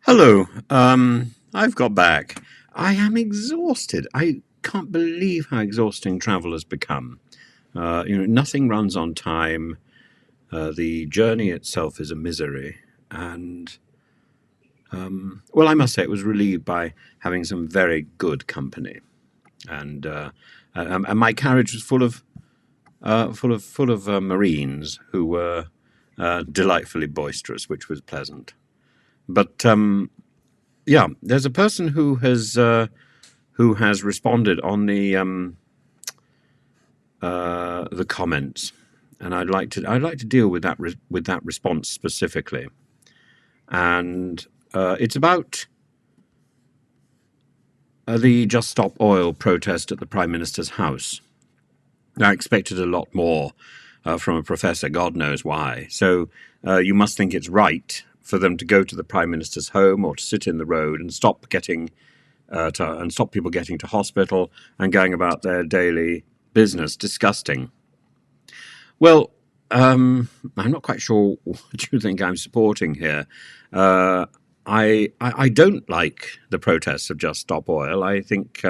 Hello. I've got back. I am exhausted. I can't believe how exhausting travel has become. Nothing runs on time. The journey itself is a misery, and well, I must say it was relieved by having some very good company, and my carriage was full of Marines who were delightfully boisterous, which was pleasant. But yeah, there's a person who has responded on the comments, and I'd like to deal with that response specifically, and it's about the Just Stop Oil protest at the Prime Minister's house. I expected a lot more from a professor, God knows why. So you must think it's right for them to go to the Prime Minister's home or to sit in the road and stop people getting to hospital and going about their daily business. Disgusting. Well, I'm not quite sure what you think I'm supporting here. Uh, I don't like the protests of Just Stop Oil. I think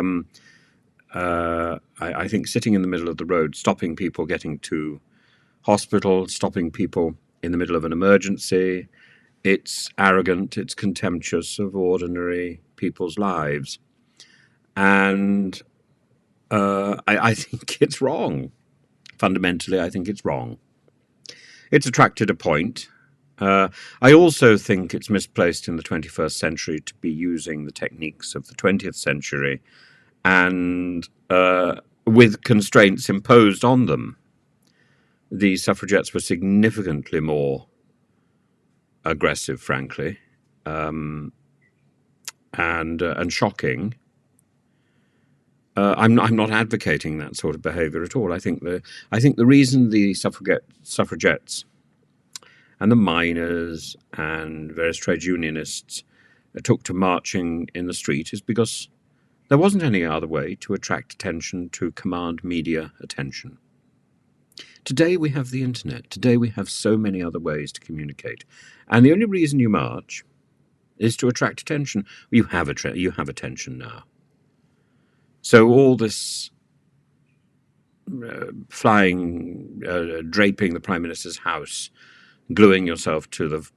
sitting in the middle of the road, stopping people getting to hospital, stopping people in the middle of an emergency, it's arrogant, it's contemptuous of ordinary people's lives. And I think it's wrong. Fundamentally, I think it's wrong. It's attracted a point. I also think it's misplaced in the 21st century to be using the techniques of the 20th century and with constraints imposed on them. The suffragettes were significantly more aggressive, frankly, and shocking. I'm not advocating that sort of behaviour at all. I think the reason the suffragettes and the miners and various trade unionists took to marching in the street is because there wasn't any other way to attract attention, to command media attention. Today we have the internet. Today we have so many other ways to communicate, and the only reason you march is to attract attention. You have attention now. So all this flying, draping the Prime Minister's house, gluing yourself to the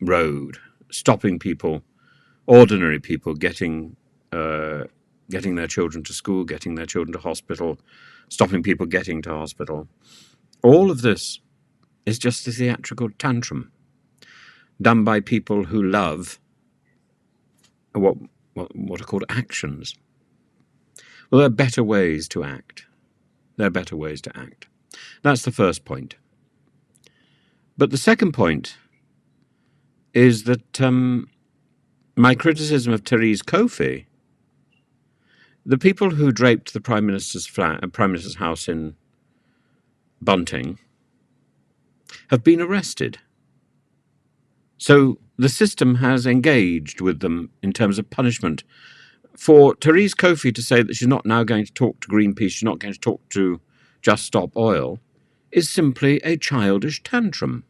road, stopping people, ordinary people, getting their children to school, getting their children to hospital, stopping people getting to hospital. All of this is just a theatrical tantrum done by people who love what are called actions. Well, there are better ways to act. That's the first point. But the second point is that my criticism of Therese Coffey, the people who draped the Prime Minister's house in Bunting, have been arrested. So the system has engaged with them in terms of punishment. For Therese Coffey to say that she's not now going to talk to Greenpeace, she's not going to talk to Just Stop Oil, is simply a childish tantrum.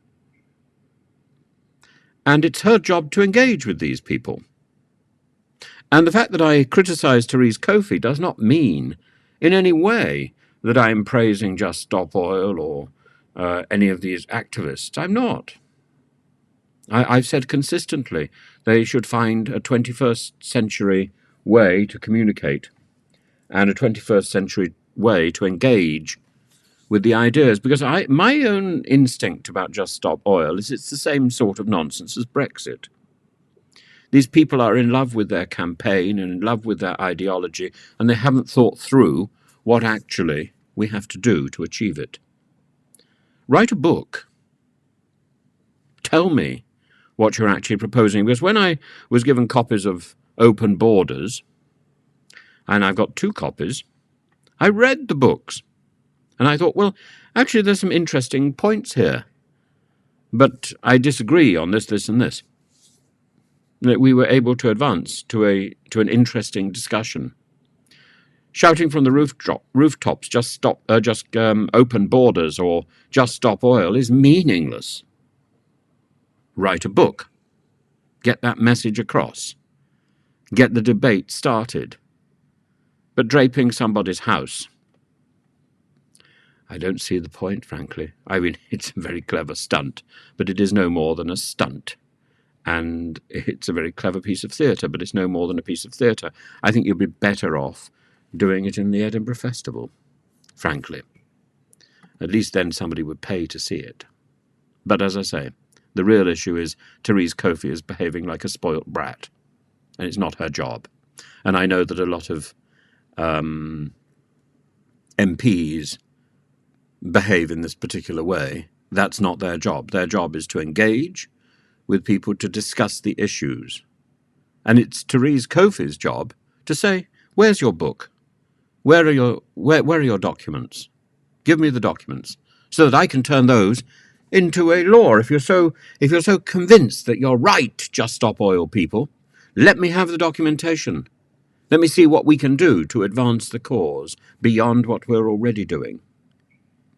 And it's her job to engage with these people. And the fact that I criticise Therese Coffey does not mean in any way that I'm praising Just Stop Oil or any of these activists. I'm not. I've said consistently they should find a 21st century way to communicate and a 21st century way to engage with the ideas, because my own instinct about Just Stop Oil is it's the same sort of nonsense as Brexit. These people are in love with their campaign and in love with their ideology, and they haven't thought through what actually we have to do to achieve it. Write a book. Tell me what you're actually proposing, because when I was given copies of Open Borders, and I've got 2 copies, I read the books, and I thought, well, actually there's some interesting points here, but I disagree on this, this, and this. That we were able to advance to an interesting discussion. Shouting from the rooftops, just open borders or just stop oil is meaningless. Write a book. Get that message across. Get the debate started. But draping somebody's house, I don't see the point, frankly. I mean, it's a very clever stunt, but it is no more than a stunt. And it's a very clever piece of theatre, but it's no more than a piece of theatre. I think you'd be better off doing it in the Edinburgh Festival, frankly. At least then somebody would pay to see it. But as I say, the real issue is Therese Coffey is behaving like a spoilt brat, and it's not her job. And I know that a lot of MPs behave in this particular way. That's not their job. Their job is to engage with people to discuss the issues. And it's Therese Coffey's job to say, where's your book? Where are your documents? Give me the documents so that I can turn those into a law. If you're so convinced that you're right, Just Stop Oil people, let me have the documentation. Let me see what we can do to advance the cause beyond what we're already doing.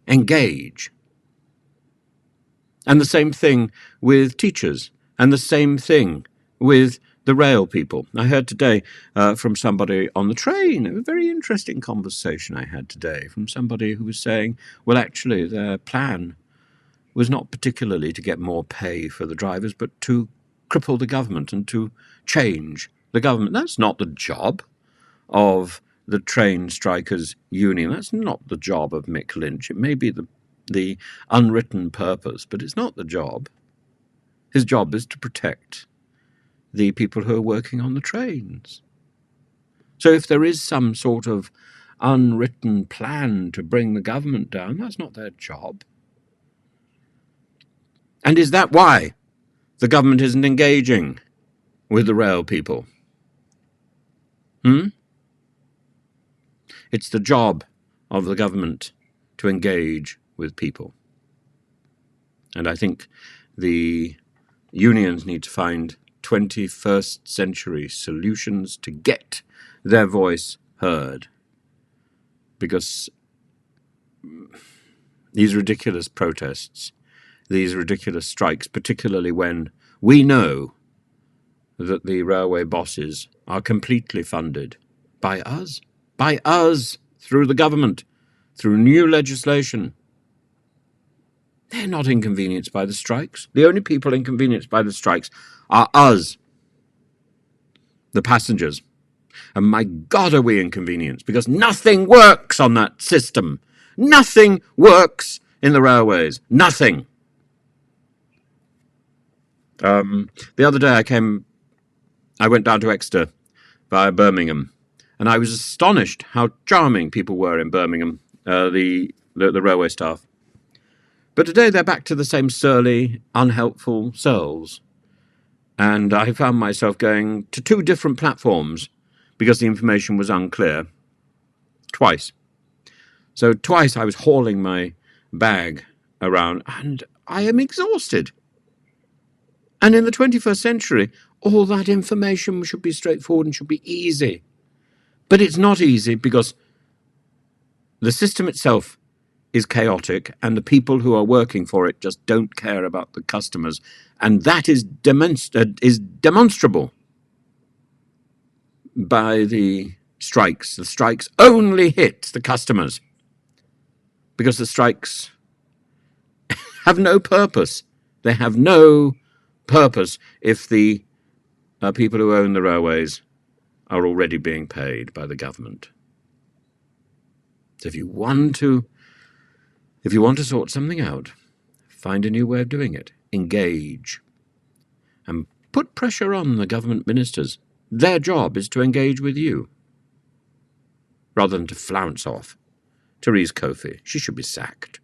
Engage. And the same thing with teachers, and the same thing with the rail people. I heard today from somebody on the train, a very interesting conversation I had today, from somebody who was saying, well, actually, their plan was not particularly to get more pay for the drivers, but to cripple the government and to change the government. That's not the job of the train strikers union. That's not the job of Mick Lynch. It may be the unwritten purpose, but it's not the job. His job is to protect the people who are working on the trains. So if there is some sort of unwritten plan to bring the government down, that's not their job. And is that why the government isn't engaging with the rail people? It's the job of the government to engage with people. And I think the unions need to find 21st century solutions to get their voice heard. Because these ridiculous protests, these ridiculous strikes, particularly when we know that the railway bosses are completely funded by us through the government, through new legislation. They're not inconvenienced by the strikes. The only people inconvenienced by the strikes are us, the passengers. And my God, are we inconvenienced, because nothing works on that system. Nothing works in the railways. Nothing. The other day I went down to Exeter via Birmingham, and I was astonished how charming people were in Birmingham, the railway staff. But today they're back to the same surly, unhelpful selves. And I found myself going to 2 different platforms because the information was unclear. Twice. So twice I was hauling my bag around, and I am exhausted. And in the 21st century, all that information should be straightforward and should be easy. But it's not easy because the system itself is chaotic, and the people who are working for it just don't care about the customers. And that is demonstrable by the strikes. The strikes only hit the customers because the strikes have no purpose. They have no purpose if the people who own the railways are already being paid by the government. So if you want to sort something out, find a new way of doing it. Engage. And put pressure on the government ministers. Their job is to engage with you, rather than to flounce off. Therese Coffey, she should be sacked.